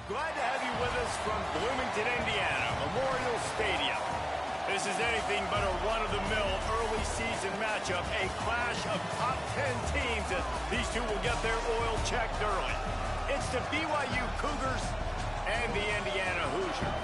Glad to have you with us from Bloomington, Indiana, Memorial Stadium. This is anything but a run-of-the-mill early season matchup, a clash of top 10 teams as these two will get their oil checked early. It's the BYU Cougars and the Indiana Hoosiers.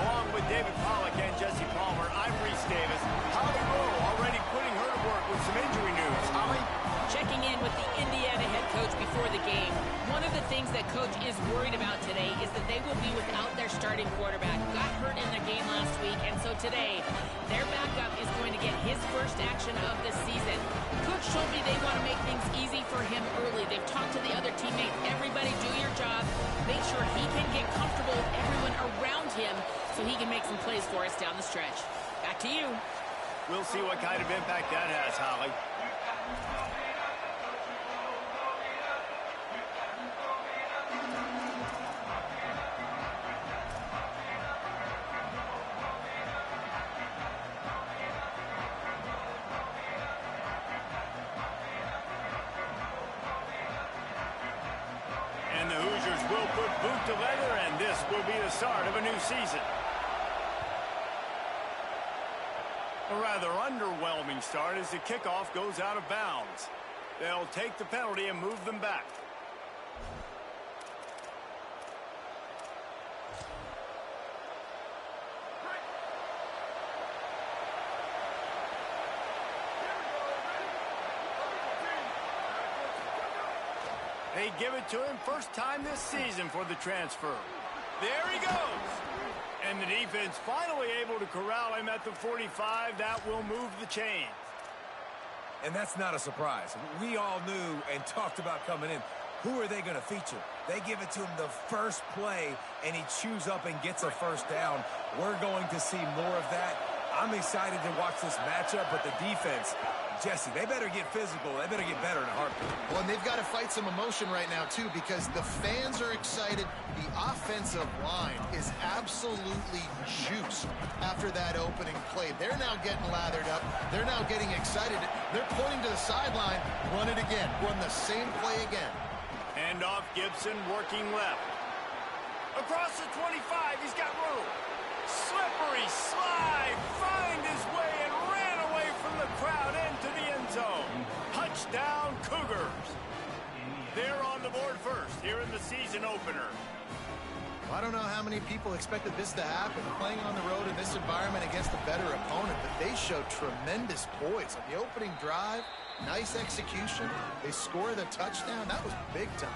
Along with David Pollack and Jesse Palmer, I'm Reese Davis. Holly Rowe already putting her to work with some injury news. Holly? Checking in with the Indiana head coach before the game. One of the things that coach is worried about today is that they will be without their starting quarterback. Got hurt in their game last week, and so today, their backup is going to get his first action of the season. Coach told me they want to make things easy for him early. They've talked to the other teammates. Everybody do your job. Make sure he can get comfortable with everyone around him so he can make some plays for us down the stretch. Back to you. We'll see what kind of impact that has, Holly. And the Hoosiers will put boot to leather, and this will be the start of a new season. A rather underwhelming start as the kickoff goes out of bounds. They'll take the penalty and move them back. They give it to him first time this season for the transfer. There he goes. And the defense finally able to corral him at the 45. That will move the chains. And that's not a surprise. We all knew and talked about coming in. Who are they going to feature? They give it to him the first play, and he chews up and gets a first down. We're going to see more of that. I'm excited to watch this matchup, but the defense, Jesse, they better get physical. They better get better in a heartbeat. Well, and they've got to fight some emotion right now, too, because the fans are excited. The offensive line is absolutely juiced after that opening play. They're now getting lathered up. They're now getting excited. They're pointing to the sideline. Run it again. Run the same play again. Hand off Gibson, working left. Across the 25, he's got room. Slippery slide, find his way and ran away from the crowd into the end zone. Touchdown, Cougars. They're on the board first here in the season opener. I don't know how many people expected this to happen, playing on the road in this environment against a better opponent, but they showed tremendous poise on the opening drive. Nice execution. They score the touchdown. That was big time.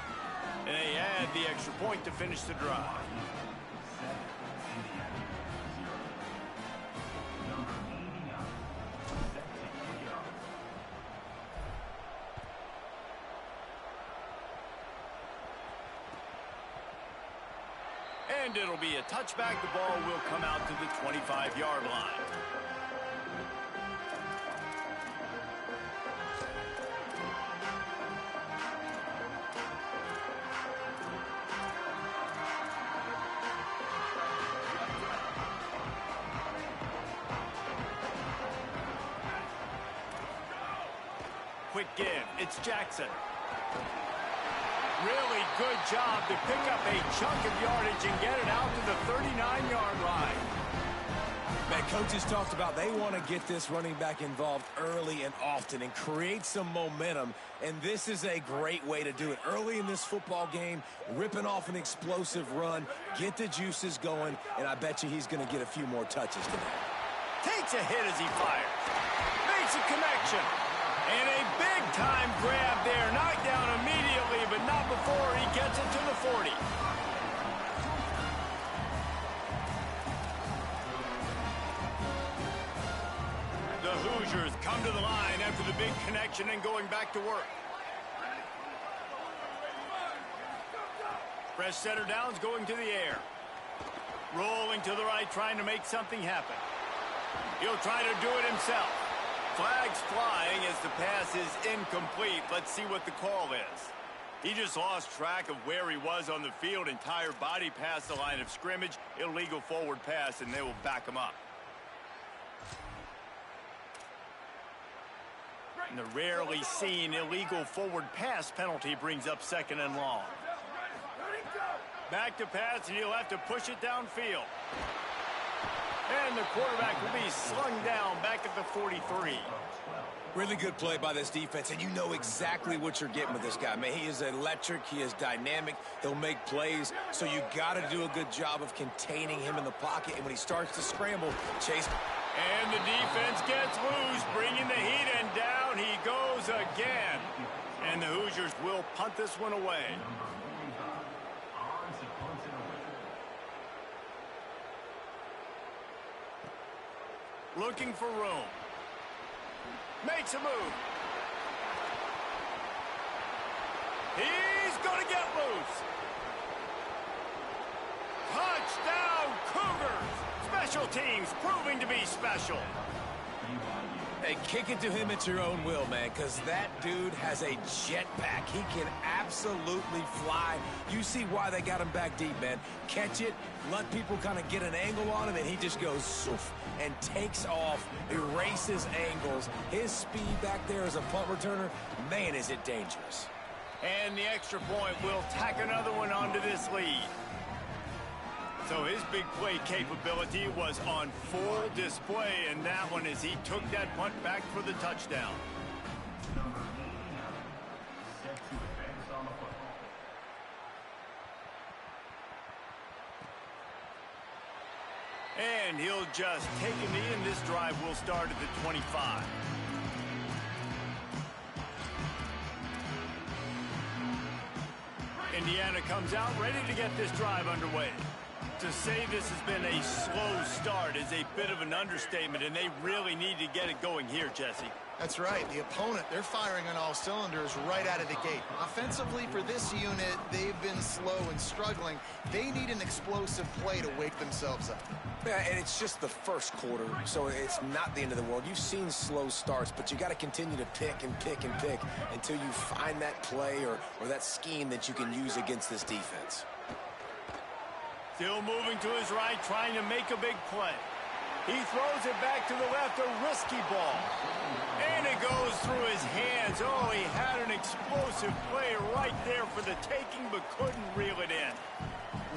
And they add the extra point to finish the drive. And it'll be a touchback. The ball will come out to the 25-yard line. Quick give. It's Jackson. Really good job to pick up a chunk of yardage and get it out to the 39-yard line. Man, coaches talked about they want to get this running back involved early and often and create some momentum, and this is a great way to do it. Early in this football game, ripping off an explosive run, get the juices going, and I bet you he's going to get a few more touches today. Takes a hit as he fires. Makes a connection. And a big-time grab there. Knocked down immediately, but not before he gets it to the 40. The Hoosiers come to the line after the big connection and going back to work. Fresh setter downs going to the air. Rolling to the right, trying to make something happen. He'll try to do it himself. Flags flying as the pass is incomplete. Let's see what the call is. He just lost track of where he was on the field. Entire body past the line of scrimmage. Illegal forward pass, and they will back him up. And the rarely seen illegal forward pass penalty brings up 2nd and long. Back to pass, and he'll have to push it downfield. And the quarterback will be slung down back at the 43. Really good play by this defense, and you know exactly what you're getting with this guy. Man, he is electric. He is dynamic. He'll make plays, so you got to do a good job of containing him in the pocket. And when he starts to scramble, Chase. And the defense gets loose, bringing the heat, and down he goes again. And the Hoosiers will punt this one away. Looking for room. Makes a move. He's going to get loose. Touchdown, Cougars. Special teams proving to be special. Hey, kick it to him at your own will, man, because that dude has a jetpack. He can absolutely fly. You see why they got him back deep, man. Catch it, let people kind of get an angle on him, and he just goes soof and takes off, erases angles. His speed back there as a punt returner, man, is it dangerous. And the extra point will tack another one onto this lead. So his big play capability was on full display in that one as he took that punt back for the touchdown. And he'll just take a knee, and this drive will start at the 25. Indiana comes out ready to get this drive underway. To say this has been a slow start is a bit of an understatement, and they really need to get it going here, Jesse. That's right. The opponent, they're firing on all cylinders right out of the gate. Offensively, for this unit, they've been slow and struggling. They need an explosive play to wake themselves up. Yeah, and it's just the first quarter, so it's not the end of the world. You've seen slow starts, but you got to continue to pick and pick and pick until you find that play or that scheme that you can use against this defense. Still moving to his right, trying to make a big play. He throws it back to the left, a risky ball. And it goes through his hands. Oh, he had an explosive play right there for the taking, but couldn't reel it in.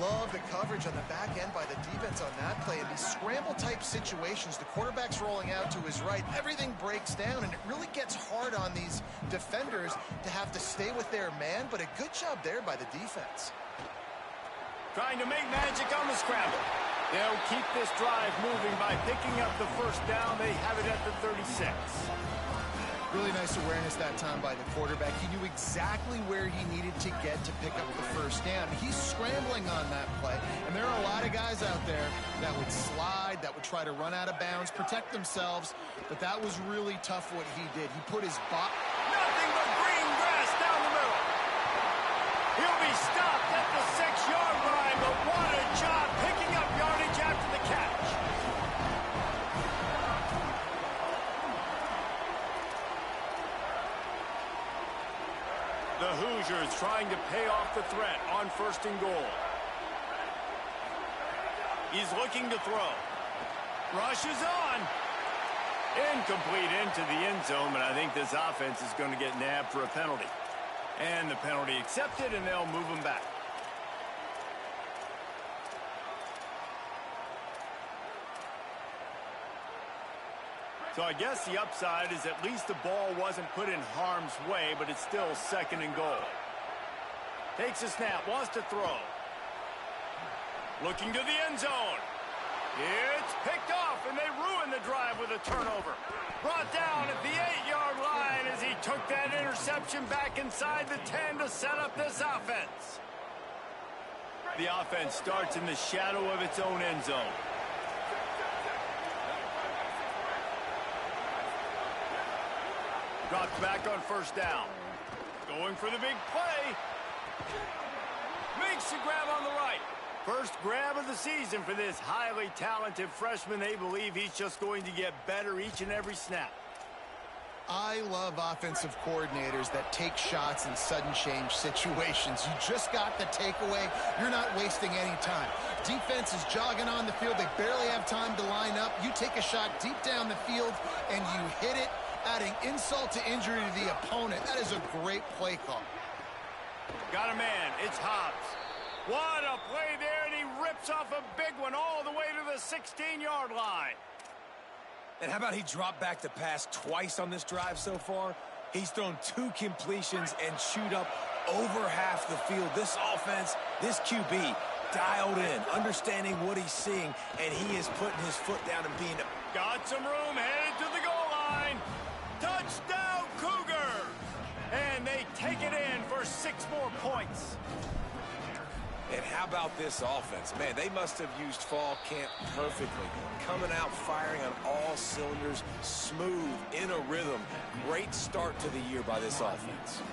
Love the coverage on the back end by the defense on that play. In these scramble-type situations, the quarterback's rolling out to his right. Everything breaks down, and it really gets hard on these defenders to have to stay with their man, but a good job there by the defense. Trying to make magic on the scramble. They'll keep this drive moving by picking up the first down. They have it at the 36. Really nice awareness that time by the quarterback. He knew exactly where he needed to get to pick up the first down. He's scrambling on that play, and there are a lot of guys out there that would slide, that would try to run out of bounds, protect themselves, but that was really tough what he did. He put his body... Nothing but green grass down the middle. He'll be stopped at the 6-yard line, but what a job picking up yardage after the catch. The Hoosiers trying to pay off the threat on 1st and goal. He's looking to throw. Rushes on. Incomplete into the end zone, but I think this offense is going to get nabbed for a penalty. And the penalty accepted, and they'll move him back. So I guess the upside is at least the ball wasn't put in harm's way, but it's still 2nd and goal. Takes a snap, wants to throw. Looking to the end zone. It's picked off, and they ruin the drive with a turnover. Brought down at the 8-yard line as he took that interception back inside the 10 to set up this offense. The offense starts in the shadow of its own end zone. Drops back on 1st down. Going for the big play. Makes the grab on the right. First grab of the season for this highly talented freshman. They believe he's just going to get better each and every snap. I love offensive coordinators that take shots in sudden change situations. You just got the takeaway. You're not wasting any time. Defense is jogging on the field. They barely have time to line up. You take a shot deep down the field, and you hit it, adding insult to injury to the opponent. That is a great play call. Got a man. It's Hobbs. What a play there, and he rips off a big one all the way to the 16-yard line. And how about he dropped back to pass twice on this drive so far? He's thrown 2 completions and chewed up over half the field. This offense, this QB, dialed in, understanding what he's seeing, and he is putting his foot down and being... Got some room, headed to the goal line. Touchdown, Cougar! And they take it in for 6 more points. And how about this offense? Man, they must have used fall camp perfectly. Coming out, firing on all cylinders, smooth, in a rhythm. Great start to the year by this offense.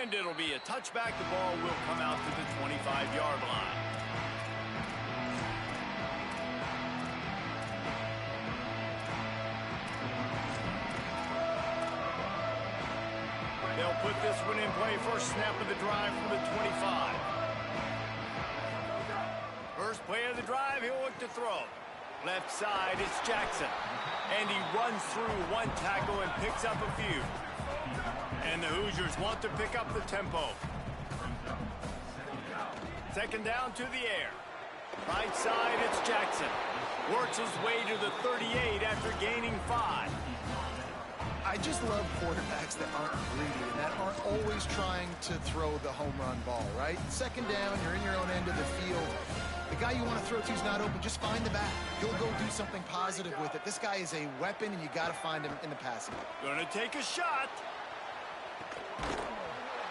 And it'll be a touchback. The ball will come out to the 25-yard line. They'll put this one in play. First snap of the drive from the 25. First play of the drive, he'll look to throw. Left side, it's Jackson. And he runs through 1 tackle and picks up a few. And the Hoosiers want to pick up the tempo. Second down to the air. Right side, it's Jackson. Works his way to the 38 after gaining 5. I just love quarterbacks that aren't greedy and that aren't always trying to throw the home run ball, right? Second down, you're in your own end of the field. The guy you want to throw to is not open. Just find the back. He'll go do something positive with it. This guy is a weapon, and you got to find him in the passing game. Gonna take a shot.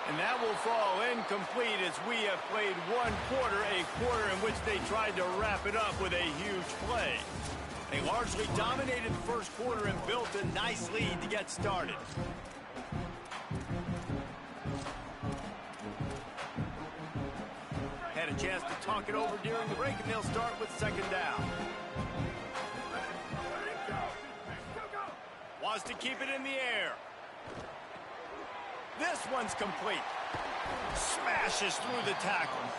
And that will fall incomplete as we have played 1 quarter, a quarter in which they tried to wrap it up with a huge play. They largely dominated the first quarter and built a nice lead to get started. Had a chance to talk it over during the break, and they'll start with second down. Wants to keep it in the air. This one's complete. Smashes through the tackle.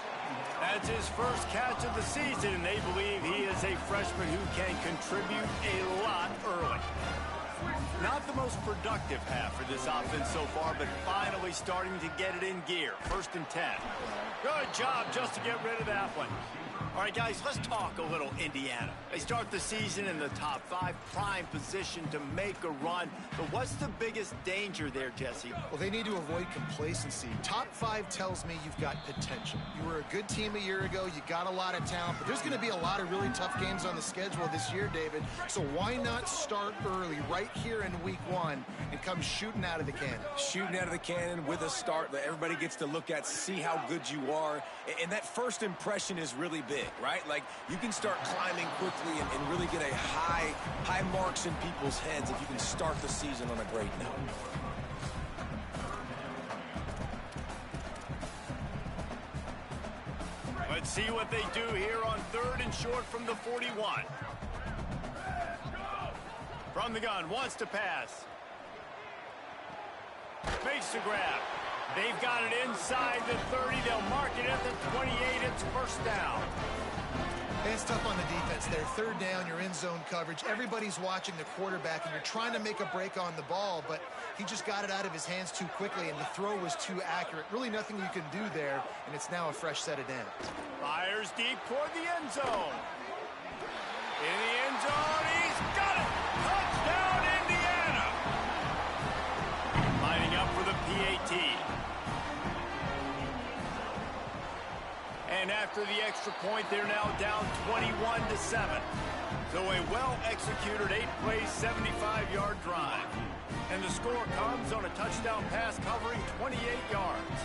That's his first catch of the season, and they believe he is a freshman who can contribute a lot early. Not the most productive half for this offense so far, but finally starting to get it in gear. 1st and 10. Good job just to get rid of that one. All right, guys, let's talk a little Indiana. They start the season in the top 5, prime position to make a run. But what's the biggest danger there, Jesse? Well, they need to avoid complacency. Top 5 tells me you've got potential. You were a good team a year ago. You got a lot of talent. But there's going to be a lot of really tough games on the schedule this year, David. So why not start early right here in week 1 and come shooting out of the cannon? Shooting out of the cannon with a start that everybody gets to look at, see how good you are. And that first impression is really big, right? Like, you can start climbing quickly and really get a high marks in people's heads if you can start the season on a great note. Let's see what they do here on 3rd and short from the 41. From the gun, wants to pass. Makes the grab. They've got it inside the 30. They'll mark it at the 28. It's first down. It's tough on the defense there. 3rd down, you're in zone coverage. Everybody's watching the quarterback, and you're trying to make a break on the ball, but he just got it out of his hands too quickly, and the throw was too accurate. Really nothing you can do there, and it's now a fresh set of downs. Fires deep toward the end zone. In the end zone, he's got it! Touchdown, Indiana! Lining up for the PAT. And after the extra point, they're now down 21-7. So a well-executed 8-play, 75-yard drive. And the score comes on a touchdown pass covering 28 yards.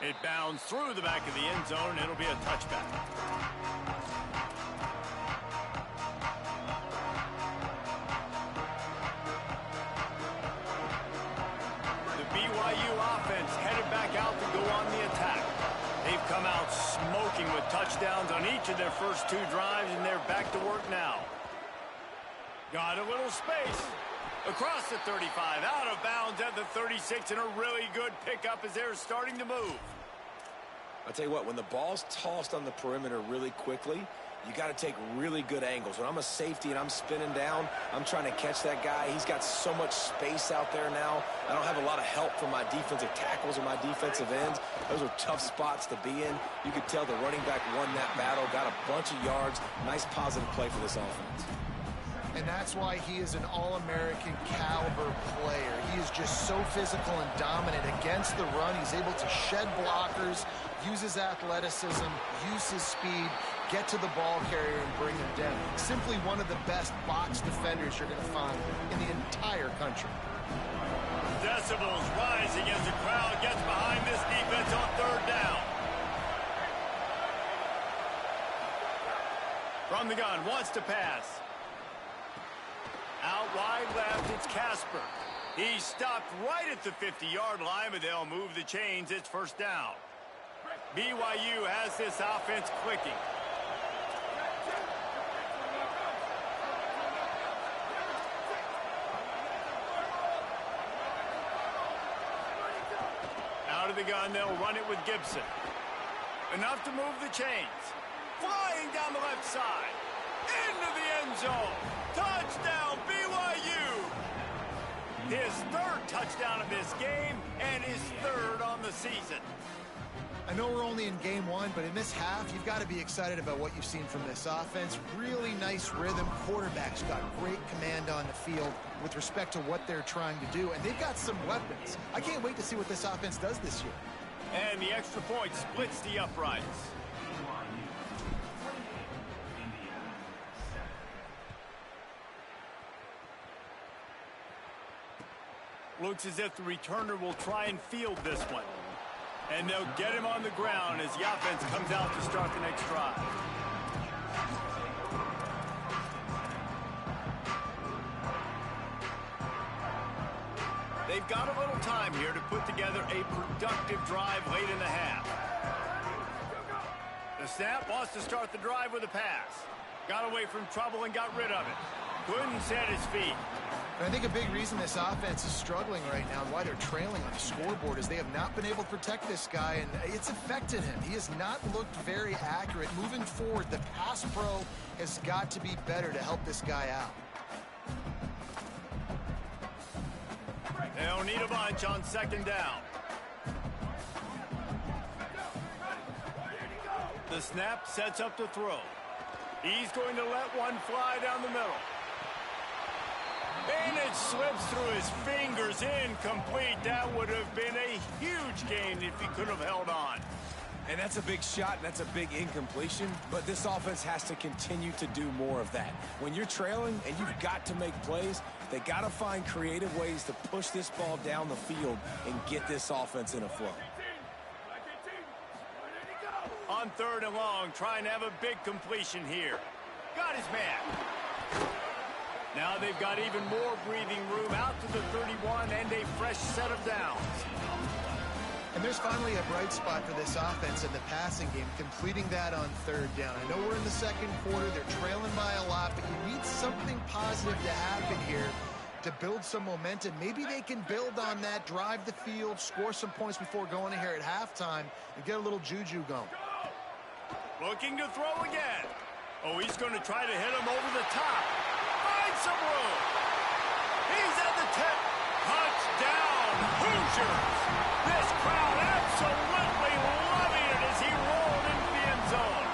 It bounds through the back of the end zone. It'll be a touchback. The BYU offense headed back out to go on the attack. They've come out smoking with touchdowns on each of their first 2 drives, and they're back to work now. Got a little space. Across the 35, out of bounds at the 36, and a really good pickup as they're starting to move. I'll tell you what, when the ball's tossed on the perimeter really quickly, you got to take really good angles. When I'm a safety and I'm spinning down, I'm trying to catch that guy. He's got so much space out there now. I don't have a lot of help from my defensive tackles or my defensive ends. Those are tough spots to be in. You could tell the running back won that battle, got a bunch of yards. Nice positive play for this offense. And that's why he is an All-American caliber player. He is just so physical and dominant against the run. He's able to shed blockers, use his athleticism, use his speed, get to the ball carrier and bring him down. Simply one of the best box defenders you're going to find in the entire country. Decibels rising as the crowd gets behind this defense on 3rd down. From the gun, wants to pass. Out wide left, it's Casper. He stopped right at the 50-yard line, but they'll move the chains. It's 1st down. BYU has this offense clicking. Out of the gun, they'll run it with Gibson. Enough to move the chains. Flying down the left side. Into the end zone. Touchdown, BYU! His 3rd touchdown of this game and his 3rd on the season. I know we're only in game 1, but in this half, you've got to be excited about what you've seen from this offense. Really nice rhythm. Quarterback's got great command on the field with respect to what they're trying to do, and they've got some weapons. I can't wait to see what this offense does this year. And the extra point splits the uprights. Looks as if the returner will try and field this one. And they'll get him on the ground as the offense comes out to start the next drive. They've got a little time here to put together a productive drive late in the half. The snap wants to start the drive with a pass. Got away from trouble and got rid of it. Couldn't set his feet. And I think a big reason this offense is struggling right now and why they're trailing on the scoreboard is they have not been able to protect this guy, and it's affected him. He has not looked very accurate. Moving forward, the pass pro has got to be better to help this guy out. They'll need a bunch on 2nd down. The snap sets up the throw. He's going to let one fly down the middle. And it slips through his fingers, incomplete. That would have been a huge gain if he could have held on. And that's a big shot, and that's a big incompletion, but this offense has to continue to do more of that. When you're trailing and you've got to make plays, they got to find creative ways to push this ball down the field and get this offense in a flow. On 3rd and long, trying to have a big completion here. Got his man. Now they've got even more breathing room out to the 31 and a fresh set of downs. And there's finally a bright spot for this offense in the passing game, completing that on 3rd down. I know we're in the 2nd quarter. They're trailing by a lot, but you need something positive to happen here to build some momentum. Maybe they can build on that, drive the field, score some points before going in here at halftime, and get a little juju going. Looking to throw again. Oh, he's going to try to hit him over the top. Find some room. He's at the 10. Touchdown, Hoosiers. This crowd absolutely loving it as he rolled into the end zone.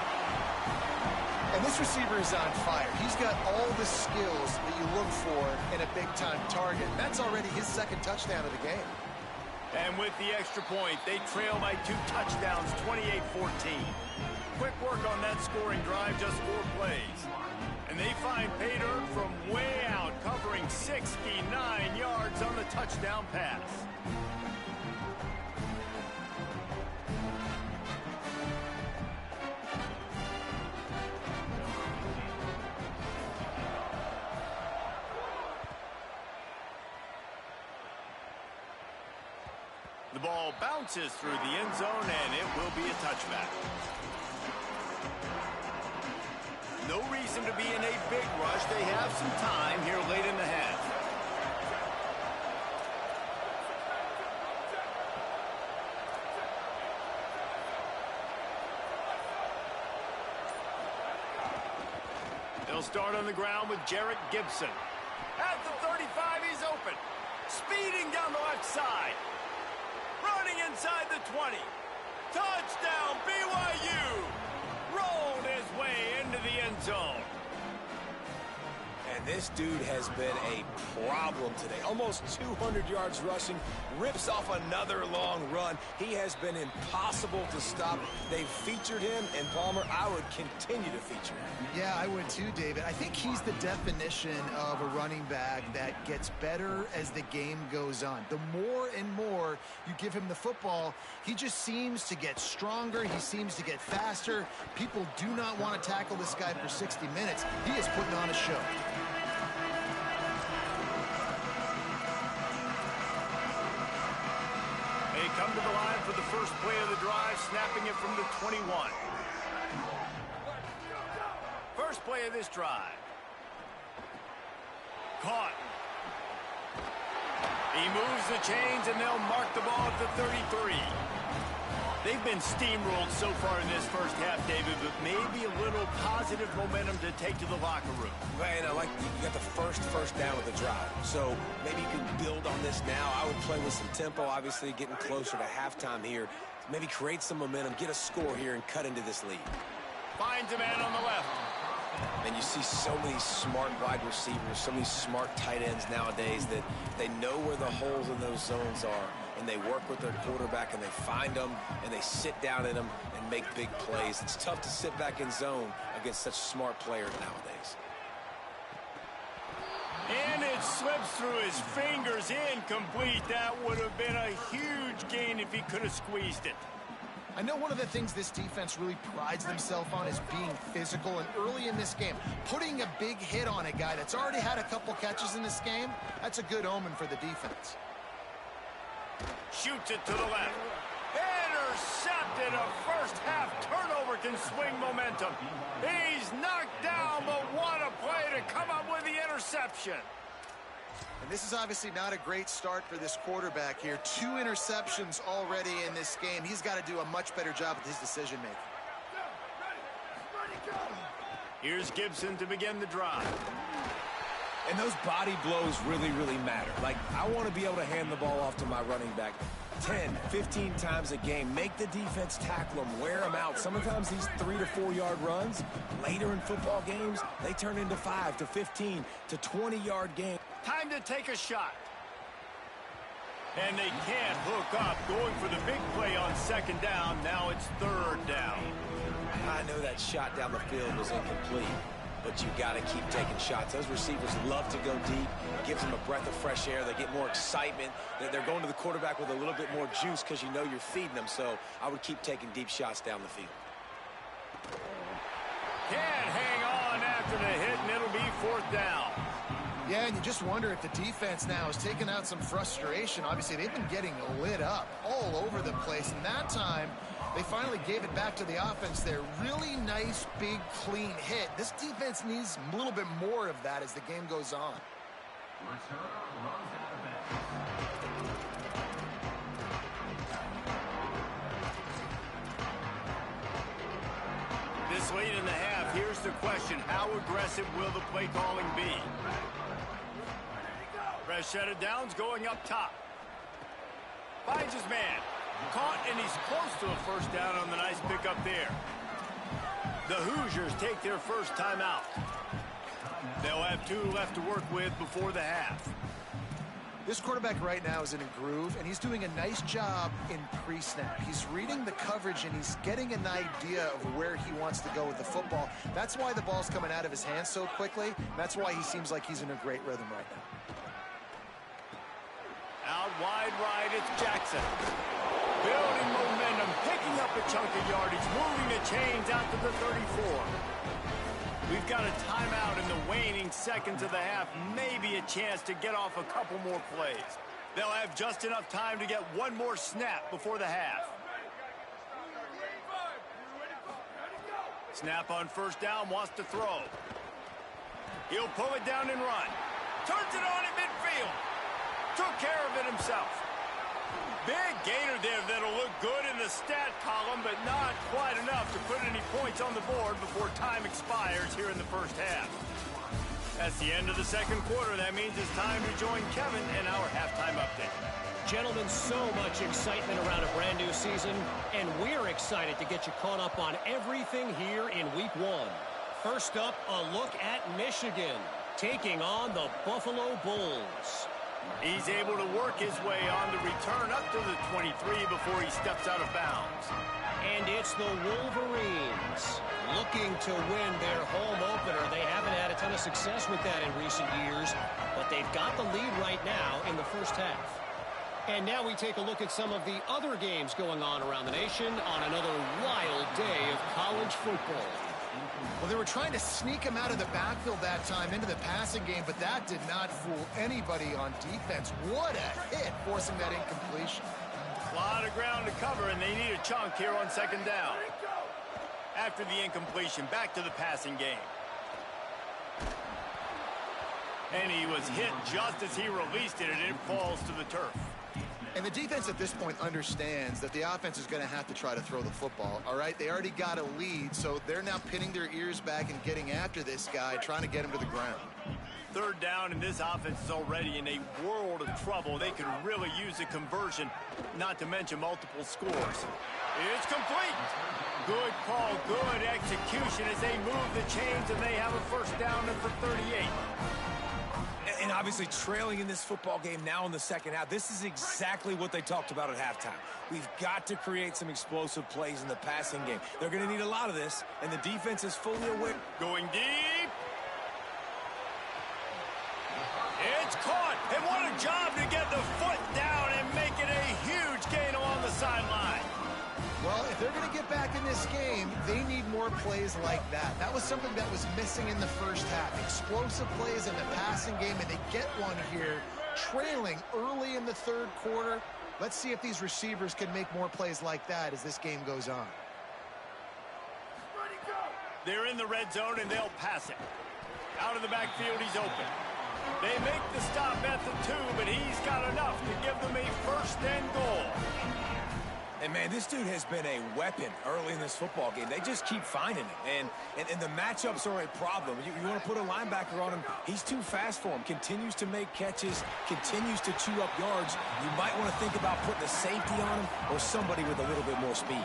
And this receiver is on fire. He's got all the skills that you look for in a big-time target. That's already his 2nd touchdown of the game. And with the extra point, they trail by 2 touchdowns, 28-14. Quick work on that scoring drive, just 4 plays. And they find pay dirt from way out, covering 69 yards on the touchdown pass. The ball bounces through the end zone, and it will be a touchback. No reason to be in a big rush. They have some time here late in the half. They'll start on the ground with Jarrett Gibson. At the 35, he's open. Speeding down the left side. Running inside the 20. Touchdown, BYU! Rolled his way into the end zone. And this dude has been a problem today. Almost 200 yards rushing, rips off another long run. He has been impossible to stop. They've featured him, and Palmer, I would continue to feature him. Yeah, I would too, David. I think he's the definition of a running back that gets better as the game goes on. The more and more you give him the football, he just seems to get stronger. He seems to get faster. People do not want to tackle this guy for 60 minutes. He is putting on a show. They come to the line for the first play of the drive, snapping it from the 21. First play of this drive. Caught. He moves the chains, and they'll mark the ball at the 33. They've been steamrolled so far in this first half, David, but maybe a little positive momentum to take to the locker room. Man, I like you got the first down of the drive. So maybe you can build on this now. I would play with some tempo, obviously getting closer to halftime here. Maybe create some momentum, get a score here, and cut into this lead. Finds a man on the left. And you see so many smart wide receivers, so many smart tight ends nowadays that they know where the holes in those zones are, and they work with their quarterback, and they find them, and they sit down in them and make big plays. It's tough to sit back in zone against such smart players nowadays. And it slips through his fingers, incomplete. That would have been a huge gain if he could have squeezed it. I know one of the things this defense really prides themselves on is being physical, and early in this game, putting a big hit on a guy that's already had a couple catches in this game, that's a good omen for the defense. Shoots it to the left. Intercepted. A first half turnover can swing momentum. He's knocked down, but what a play to come up with the interception. And this is obviously not a great start for this quarterback here. 2 interceptions already in this game. He's got to do a much better job with his decision-making. Here's Gibson to begin the drive. And those body blows really, really matter. Like, I want to be able to hand the ball off to my running back 10, 15 times a game. Make the defense tackle him, wear him out. Sometimes these 3 to 4 yard runs, later in football games, they turn into 5 to 15 to 20 yard games. Time to take a shot. And they can't hook up. Going for the big play on second down. Now it's third down. I know that shot down the field was incomplete, but you got to keep taking shots. Those receivers love to go deep. It gives them a breath of fresh air. They get more excitement. They're going to the quarterback with a little bit more juice because you know you're feeding them. So I would keep taking deep shots down the field. Can't hang on after the hit, and it'll be fourth down. Yeah, and you just wonder if the defense now is taking out some frustration. Obviously, they've been getting lit up all over the place, and that time they finally gave it back to the offense there. Really nice, big, clean hit. This defense needs a little bit more of that as the game goes on. This late in the half, here's the question. How aggressive will the play calling be? Rashad Downs going up top. Finds his man. Caught, and he's close to a first down on the nice pickup there. The Hoosiers take their first timeout. They'll have 2 left to work with before the half. This quarterback right now is in a groove, and he's doing a nice job in pre-snap. He's reading the coverage, and he's getting an idea of where he wants to go with the football. That's why the ball's coming out of his hands so quickly. That's why he seems like he's in a great rhythm right now. Out wide right, it's Jackson. Building momentum, picking up a chunk of yardage, moving the chains out to the 34. We've got a timeout in the waning seconds of the half. Maybe a chance to get off a couple more plays. They'll have just enough time to get one more snap before the half. Snap on first down, wants to throw. He'll pull it down and run. Turns it on at midfield. Took care of it himself. Big gainer there that'll look good in the stat column, but not quite enough to put any points on the board before time expires here in the first half. That's the end of the second quarter. That means it's time to join Kevin in our halftime update. Gentlemen, so much excitement around a brand new season, and we're excited to get you caught up on everything here in Week 1. First up, a look at Michigan, taking on the Buffalo Bulls. He's able to work his way on the return up to the 23 before he steps out of bounds. And it's the Wolverines looking to win their home opener. They haven't had a ton of success with that in recent years, but they've got the lead right now in the first half. And now we take a look at some of the other games going on around the nation on another wild day of college football. Well, they were trying to sneak him out of the backfield that time into the passing game, but that did not fool anybody on defense. What a hit, forcing that incompletion. A lot of ground to cover, and they need a chunk here on second down. After the incompletion, back to the passing game. And he was hit just as he released it, and it falls to the turf. And the defense at this point understands that the offense is going to have to try to throw the football, all right? They already got a lead, so they're now pinning their ears back and getting after this guy, trying to get him to the ground. Third down, and this offense is already in a world of trouble. They could really use a conversion, not to mention multiple scores. It's complete. Good call, good execution as they move the chains, and they have a first down for 38. And obviously trailing in this football game now in the second half, this is exactly what they talked about at halftime. We've got to create some explosive plays in the passing game. They're going to need a lot of this, and the defense is fully aware. Going deep. It's caught, and what a job to get the foot down and make it a huge gain along the sideline. Well, if they're going to get back in this game, they need more plays like that. That was something that was missing in the first half. Explosive plays in the passing game, and they get one here, trailing early in the third quarter. Let's see if these receivers can make more plays like that as this game goes on. They're in the red zone, and they'll pass it. Out of the backfield, he's open. They make the stop at the 2, but he's got enough to give them a first and goal. And, man, this dude has been a weapon early in this football game. They just keep finding it. And the matchups are a problem. You want to put a linebacker on him, he's too fast for him. Continues to make catches, continues to chew up yards. You might want to think about putting a safety on him or somebody with a little bit more speed.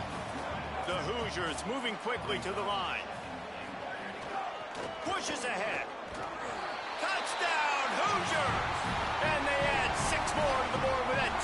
The Hoosiers moving quickly to the line. Pushes ahead. Touchdown, Hoosiers! And they add 6 more to the board with that.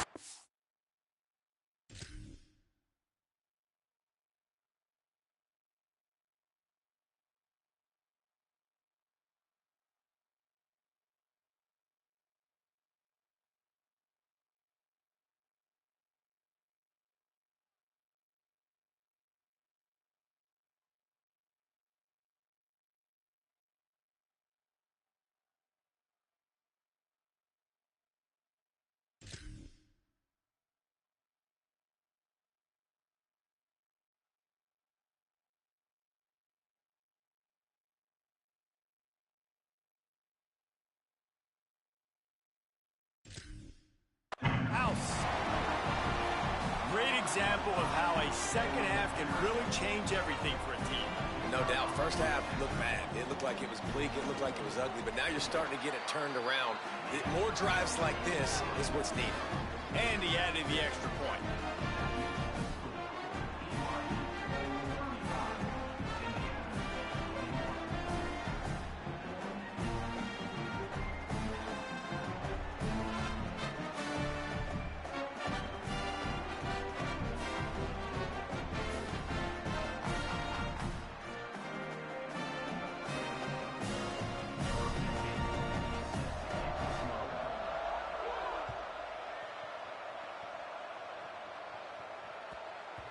Great example of how a second half can really change everything for a team. No doubt, first half looked bad. It looked like it was bleak. It looked like it was ugly. But now you're starting to get it turned around. More drives like this is what's needed. And he added the extra point.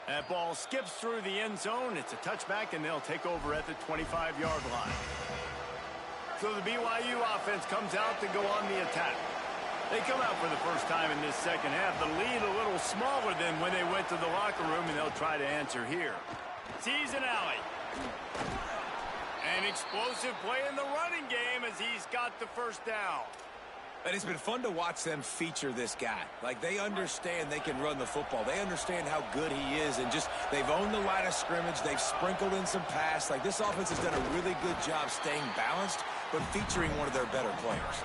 That ball skips through the end zone. It's a touchback, and they'll take over at the 25-yard line. So the BYU offense comes out to go on the attack. They come out for the first time in this second half. The lead a little smaller than when they went to the locker room, and they'll try to answer here. Sees an alley. An explosive play in the running game as he's got the first down. And it's been fun to watch them feature this guy. Like, they understand they can run the football. They understand how good he is, and just they've owned the line of scrimmage. They've sprinkled in some pass. Like, this offense has done a really good job staying balanced, but featuring one of their better players.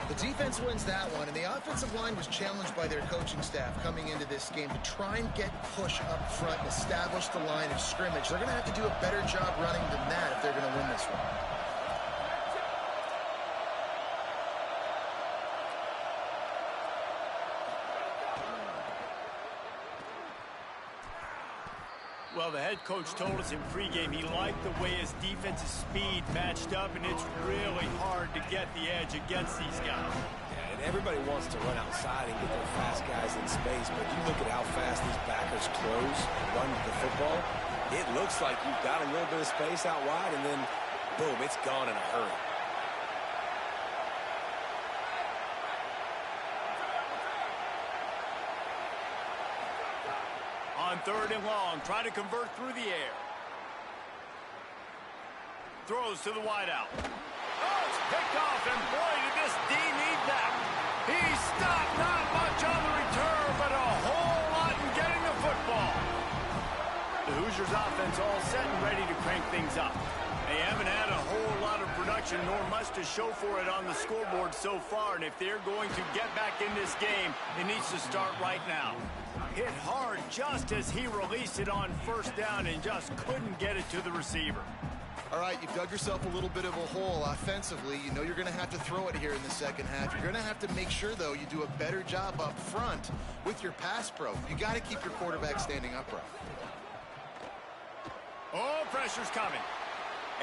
The defense wins that one, and the offensive line was challenged by their coaching staff coming into this game to try and get push up front and establish the line of scrimmage. They're going to have to do a better job running than that if they're going to win this one. Well, the head coach told us in pregame he liked the way his defensive speed matched up, and it's really hard to get the edge against these guys. Yeah, and everybody wants to run outside and get their fast guys in space, but you look at how fast these backers close and run the football, it looks like you've got a little bit of space out wide, and then, boom, it's gone in a hurry. On 3rd and long, trying to convert through the air. Throws to the wideout. Oh, it's picked off, and boy, did this D need that. He stopped, not much on the return, but a whole lot in getting the football. The Hoosiers offense all set and ready to crank things up. They haven't had a whole lot of production, nor much to show for it on the scoreboard so far, and if they're going to get back in this game, it needs to start right now. Hit hard just as he released it on 1st down and just couldn't get it to the receiver. All right, you've dug yourself a little bit of a hole offensively. You know you're going to have to throw it here in the second half. You're going to have to make sure, though, you do a better job up front with your pass pro. You got to keep your quarterback standing upright. Oh, pressure's coming.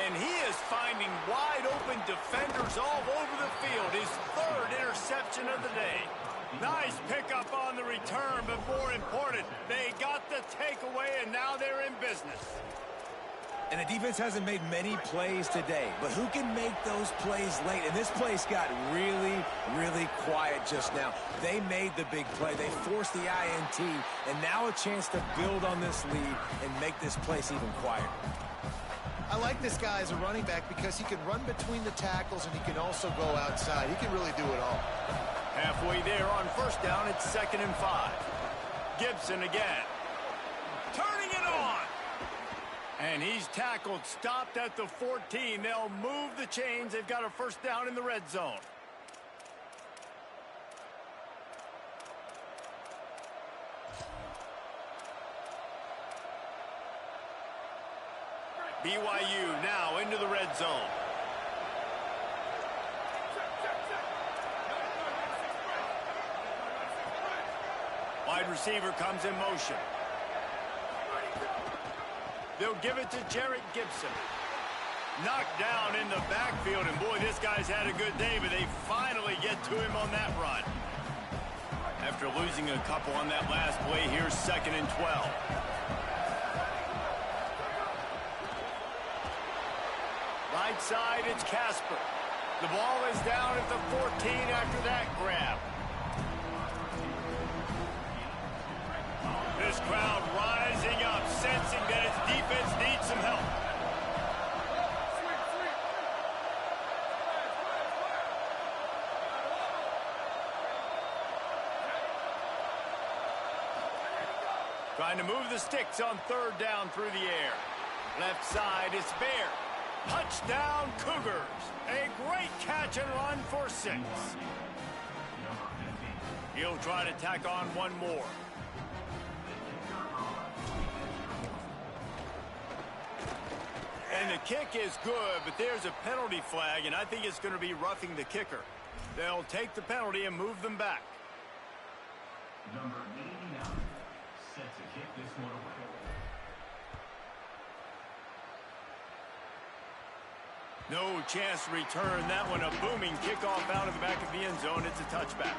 And he is finding wide open defenders all over the field. His 3rd interception of the day. Nice pickup on the return, but more important, they got the takeaway, and now they're in business. And the defense hasn't made many plays today, but who can make those plays late? And this place got really, really quiet just now. They made the big play. They forced the INT, and now a chance to build on this lead and make this place even quieter. I like this guy as a running back because he can run between the tackles and he can also go outside. He can really do it all. Halfway there on 1st down, it's 2nd and 5. Gibson again. Turning it on. And he's tackled, stopped at the 14. They'll move the chains. They've got a 1st down in the red zone. BYU now into the red zone. Wide receiver comes in motion. They'll give it to Jarrett Gibson. Knocked down in the backfield, and boy, this guy's had a good day, but they finally get to him on that run. After losing a couple on that last play, here's 2nd and 12. Right side, it's Casper. The ball is down at the 14 after that grab. This crowd rising up, sensing that its defense needs some help. Trying to move the sticks on 3rd down through the air. Left side, it's Bear. Touchdown, Cougars. A great catch and run for 6. He'll try to tack on one more. And the kick is good, but there's a penalty flag, and I think it's going to be roughing the kicker. They'll take the penalty and move them back. Number 89 set to kick this one away. No chance to return that one. A booming kickoff out of the back of the end zone. It's a touchback.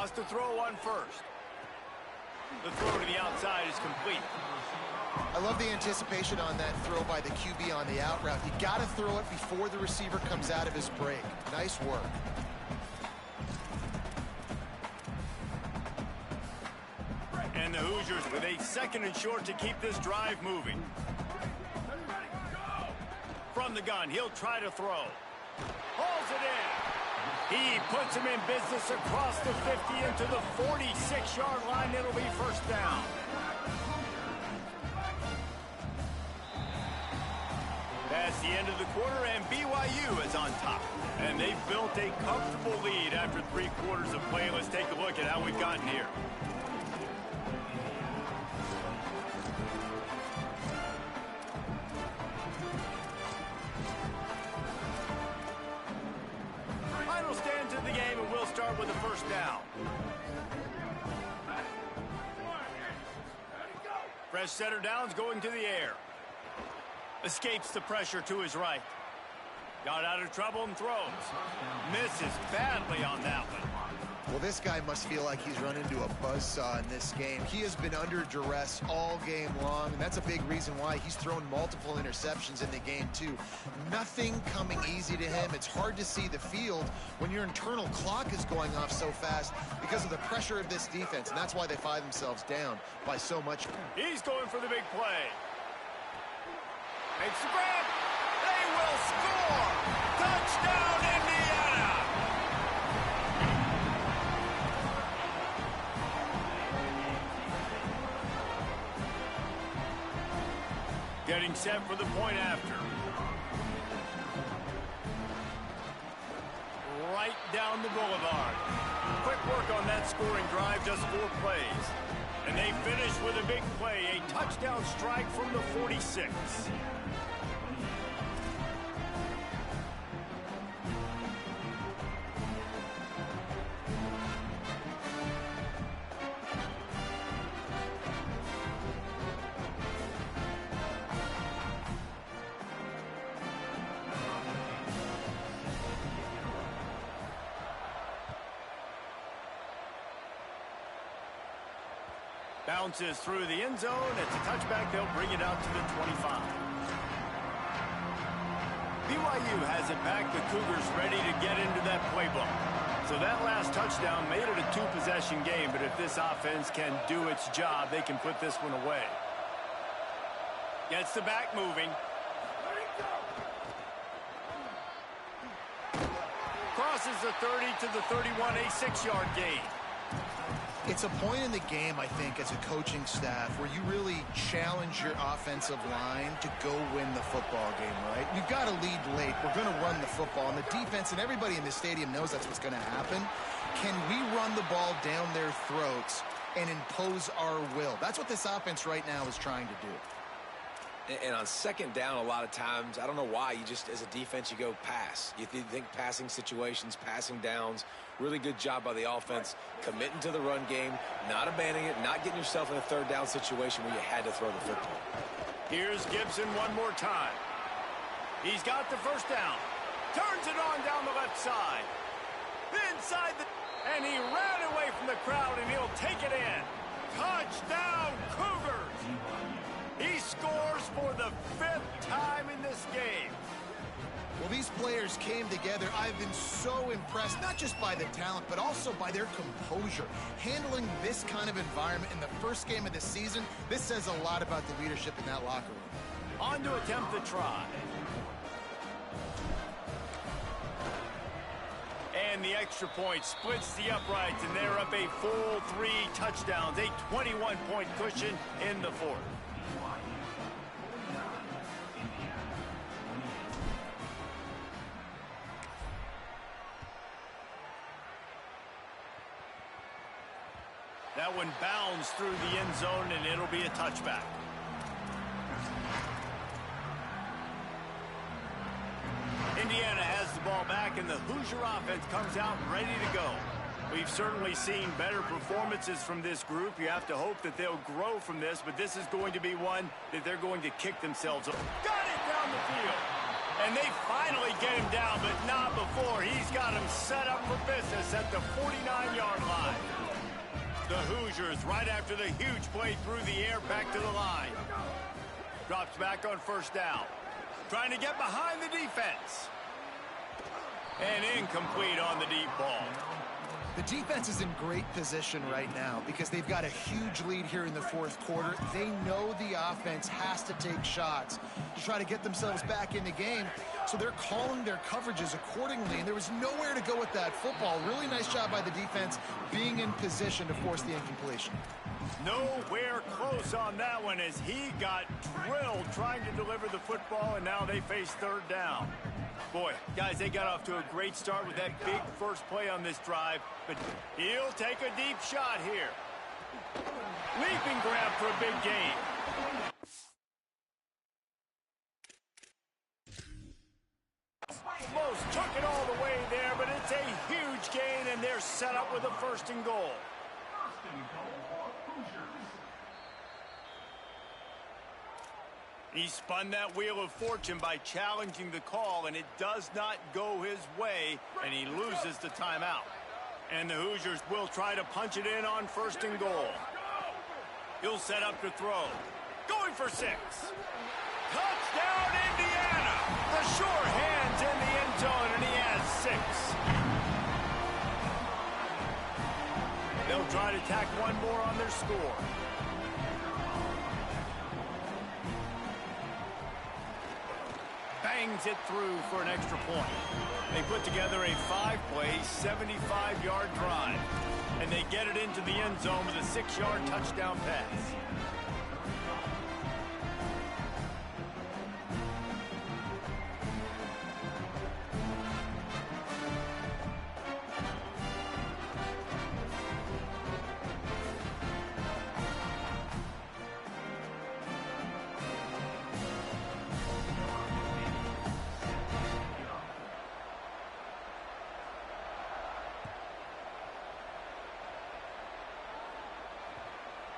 has to throw on first. The throw to the outside is complete. I love the anticipation on that throw by the QB on the out route. You got to throw it before the receiver comes out of his break. Nice work. And the Hoosiers with a 2nd and short to keep this drive moving. From the gun, he'll try to throw. Hauls it in. He puts him in business across the 50 into the 46-yard line. It'll be first down. That's the end of the quarter, and BYU is on top. And they've built a comfortable lead after 3 quarters of play. Let's take a look at how we've gotten here. Final stands of the game, and we'll start with the first down. Fresh center downs going to the air. Escapes the pressure to his right. Got out of trouble and throws. Misses badly on that one. Well, this guy must feel like he's run into a buzzsaw in this game. He has been under duress all game long, and that's a big reason why he's thrown multiple interceptions in the game, too. Nothing coming easy to him. It's hard to see the field when your internal clock is going off so fast because of the pressure of this defense, and that's why they find themselves down by so much. He's going for the big play. Makes the grab. They will score. Touchdown, Indiana. Getting set for the point after. Right down the boulevard. Quick work on that scoring drive, just 4 plays. And they finish with a big play, a touchdown strike from the 46. Bounces through the end zone. It's a touchback. They'll bring it out to the 25. BYU has it back. The Cougars ready to get into that playbook. So that last touchdown made it a 2-possession game, but if this offense can do its job, they can put this one away. Gets the back moving. Crosses the 30 to the 31, a 6-yard gain. It's a point in the game, I think, as a coaching staff where you really challenge your offensive line to go win the football game, right? You've got to lead late. We're going to run the football. And the defense and everybody in the stadium knows that's what's going to happen. Can we run the ball down their throats and impose our will? That's what this offense right now is trying to do. And on second down, a lot of times, I don't know why, you just, as a defense, you go pass. You think passing situations, passing downs. Really good job by the offense, committing to the run game, not abandoning it, not getting yourself in a 3rd down situation where you had to throw the football. Here's Gibson one more time. He's got the first down. Turns it on down the left side. Inside the... And he ran away from the crowd, and he'll take it in. Touchdown, Cougars! He scores for the 5th time in this game. Well, these players came together. I've been so impressed, not just by the talent, but also by their composure. Handling this kind of environment in the first game of the season, this says a lot about the leadership in that locker room. On to attempt the try. And the extra point splits the uprights, and they're up a full 3 touchdowns, a 21-point cushion in the 4th. That one bounds through the end zone, and it'll be a touchback. Indiana has the ball back, and the Hoosier offense comes out ready to go. We've certainly seen better performances from this group. You have to hope that they'll grow from this, but this is going to be one that they're going to kick themselves over. Got it down the field. And they finally get him down, but not before. He's got him set up for business at the 49-yard line. The Hoosiers right after the huge play through the air back to the line. Drops back on first down. Trying to get behind the defense. And incomplete on the deep ball. The defense is in great position right now because they've got a huge lead here in the fourth quarter. They know the offense has to take shots to try to get themselves back in the game, so they're calling their coverages accordingly, and there was nowhere to go with that football. Really nice job by the defense being in position to force the incompletion. Nowhere close on that one as he got drilled trying to deliver the football, and now they face third down. Boy, guys, they got off to a great start with that big first play on this drive, but he'll take a deep shot here. Leaping grab for a big gain. Almost took it all the way there, but it's a huge gain, and they're set up with a first and goal. He spun that wheel of fortune by challenging the call, and it does not go his way, and he loses the timeout. And the Hoosiers will try to punch it in on first and goal. He'll set up to throw. Going for 6. Touchdown, Indiana! The sure hands in the end zone, and he has 6. They'll try to tack one more on their score. Bangs it through for an extra point. They put together a 5-play, 75-yard drive, and they get it into the end zone with a 6-yard touchdown pass.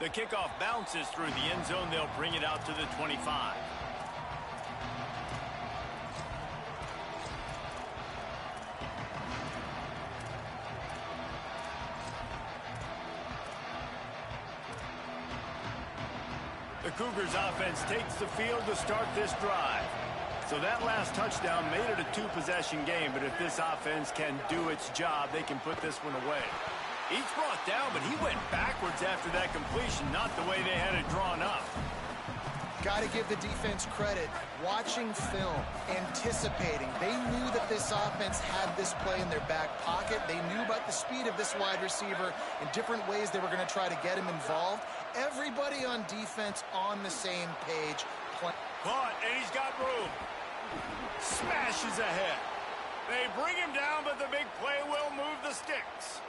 The kickoff bounces through the end zone. They'll bring it out to the 25. The Cougars offense takes the field to start this drive. So that last touchdown made it a 2-possession game, but if this offense can do its job, they can put this one away. He's brought down, but he went backwards after that completion, not the way they had it drawn up. Got to give the defense credit. Watching film, anticipating. They knew that this offense had this play in their back pocket. They knew about the speed of this wide receiver in different ways they were going to try to get him involved. Everybody on defense on the same page. Caught, and he's got room. Smashes ahead. They bring him down, but the big play will move the sticks.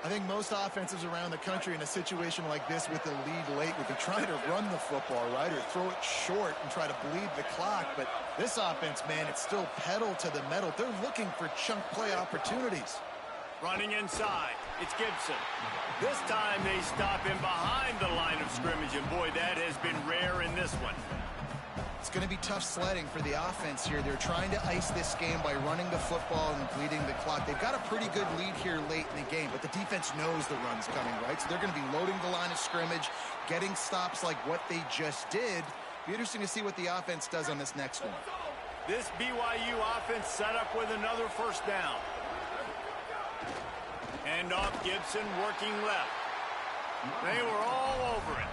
I think most offenses around the country in a situation like this with the lead late would be trying to run the football, right, or throw it short and try to bleed the clock. But this offense, man, it's still pedal to the metal. They're looking for chunk play opportunities. Running inside, it's Gibson. This time they stop him behind the line of scrimmage, and boy, that has been rare in this one. It's going to be tough sledding for the offense here. They're trying to ice this game by running the football and bleeding the clock. They've got a pretty good lead here late in the game, but the defense knows the run's coming, right? So they're going to be loading the line of scrimmage, getting stops like what they just did. Be interesting to see what the offense does on this next one. This BYU offense set up with another first down. Hand off Gibson, working left. They were all over it.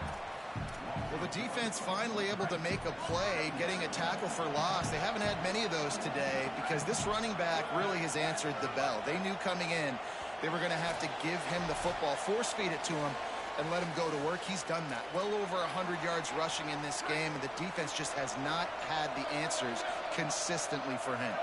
Well, the defense finally able to make a play, getting a tackle for loss. They haven't had many of those today because this running back really has answered the bell. They knew coming in they were going to have to give him the football, force feed it to him, and let him go to work. He's done that. Well over 100 yards rushing in this game, and the defense just has not had the answers consistently for him.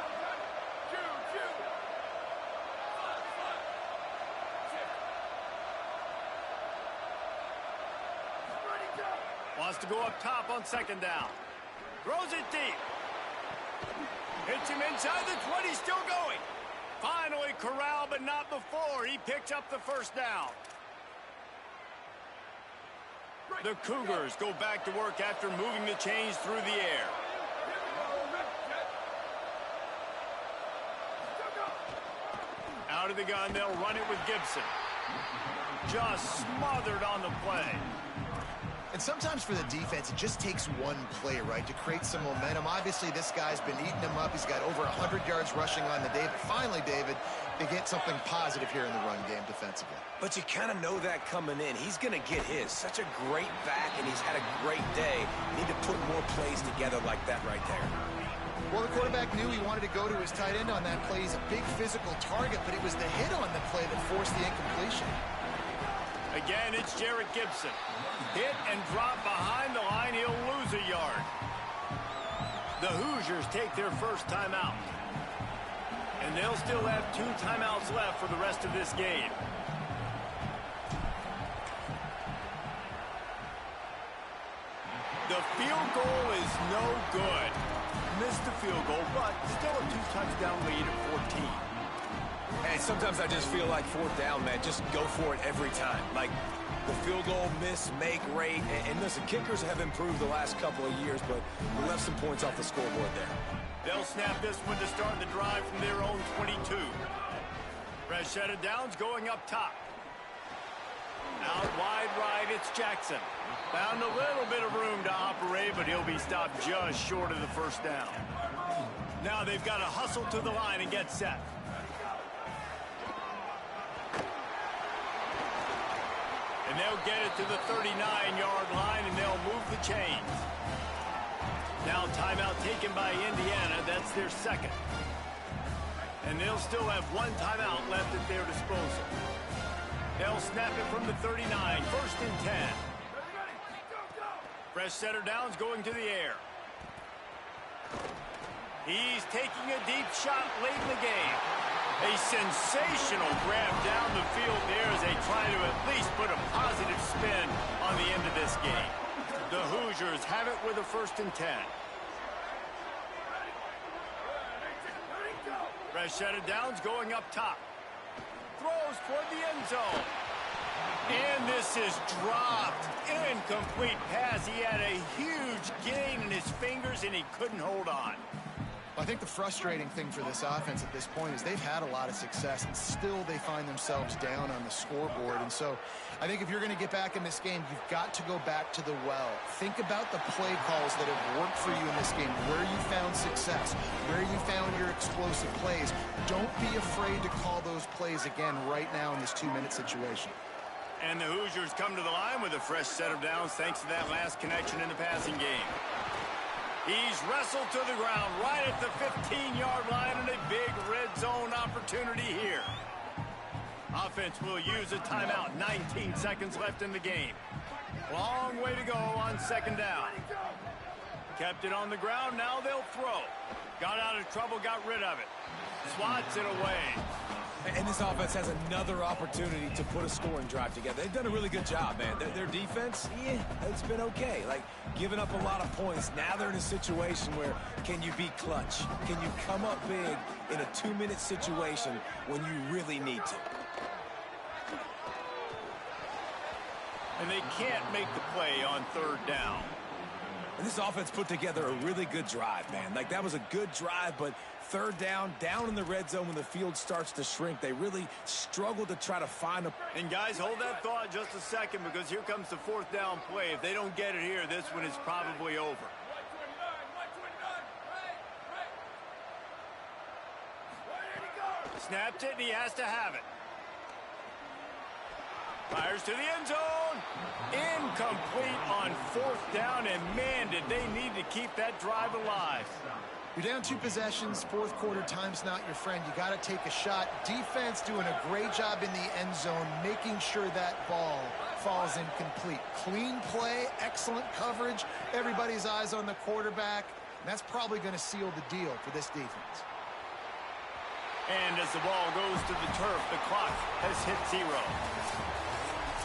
Wants to go up top on second down. Throws it deep. Hits him inside the 20, still going. Finally corralled, but not before. He picks up the first down. The Cougars go back to work after moving the chains through the air. Out of the gun, they'll run it with Gibson. Just smothered on the play. And sometimes for the defense, it just takes one play, right, to create some momentum. Obviously, this guy's been eating him up. He's got over 100 yards rushing on the day. But finally, David, they get something positive here in the run game defensively. But you kind of know that coming in. He's going to get his. Such a great back, and he's had a great day. Need to put more plays together like that right there. Well, the quarterback knew he wanted to go to his tight end on that play. He's a big physical target, but it was the hit on the play that forced the incompletion. Again, it's Jared Gibson. Hit and drop behind the line. He'll lose a yard. The Hoosiers take their first timeout. And they'll still have 2 timeouts left for the rest of this game. The field goal is no good. Missed the field goal, but still a 2-touchdown lead at 14. Hey, sometimes I just feel like 4th down, man. Just go for it every time. Like the field goal miss, make rate. And listen, kickers have improved the last couple of years, but we left some points off the scoreboard there. They'll snap this one to start the drive from their own 22. Fresh set of downs going up top. Out wide right, it's Jackson. Found a little bit of room to operate, but he'll be stopped just short of the first down. Now they've got to hustle to the line and get set. And they'll get it to the 39-yard line, and they'll move the chains. Now timeout taken by Indiana. That's their second. And they'll still have 1 timeout left at their disposal. They'll snap it from the 39. 1st and 10. Fresh setter downs going to the air. He's taking a deep shot late in the game. A sensational grab down the field there as they try to at least put a positive spin on the end of this game. The Hoosiers have it with a 1st and 10. Fresh set of downs going up top. Throws toward the end zone. And this is dropped. Incomplete pass. He had a huge gain in his fingers, and he couldn't hold on. I think the frustrating thing for this offense at this point is they've had a lot of success, and still they find themselves down on the scoreboard. And so I think if you're going to get back in this game, you've got to go back to the well. Think about the play calls that have worked for you in this game, where you found success, where you found your explosive plays. Don't be afraid to call those plays again right now in this 2-minute situation. And the Hoosiers come to the line with a fresh set of downs thanks to that last connection in the passing game. He's wrestled to the ground right at the 15-yard line, and a big red zone opportunity here. Offense will use a timeout. 19 seconds left in the game. Long way to go on 2nd down. Kept it on the ground. Now they'll throw. Got out of trouble, got rid of it. Swats it away. And this offense has another opportunity to put a scoring drive together. They've done a really good job, man. Their defense, yeah, it's been okay. Like, giving up a lot of points. Now they're in a situation where can you be clutch? Can you come up big in a 2-minute situation when you really need to? And they can't make the play on 3rd down. And this offense put together a really good drive, man. Like, that was a good drive, but 3rd down in the red zone when the field starts to shrink, they really struggle to try to find a... And guys, hold that thought just a second, because here comes the 4th down play. If they don't get it here, this one is probably over. Snaps it, and he has to have it. Fires to the end zone. Incomplete on 4th down, and man, did they need to keep that drive alive. You're down 2 possessions, 4th quarter, time's not your friend. You got to take a shot. Defense doing a great job in the end zone, making sure that ball falls incomplete. Clean play, excellent coverage, everybody's eyes on the quarterback. And that's probably going to seal the deal for this defense. And as the ball goes to the turf, the clock has hit 0.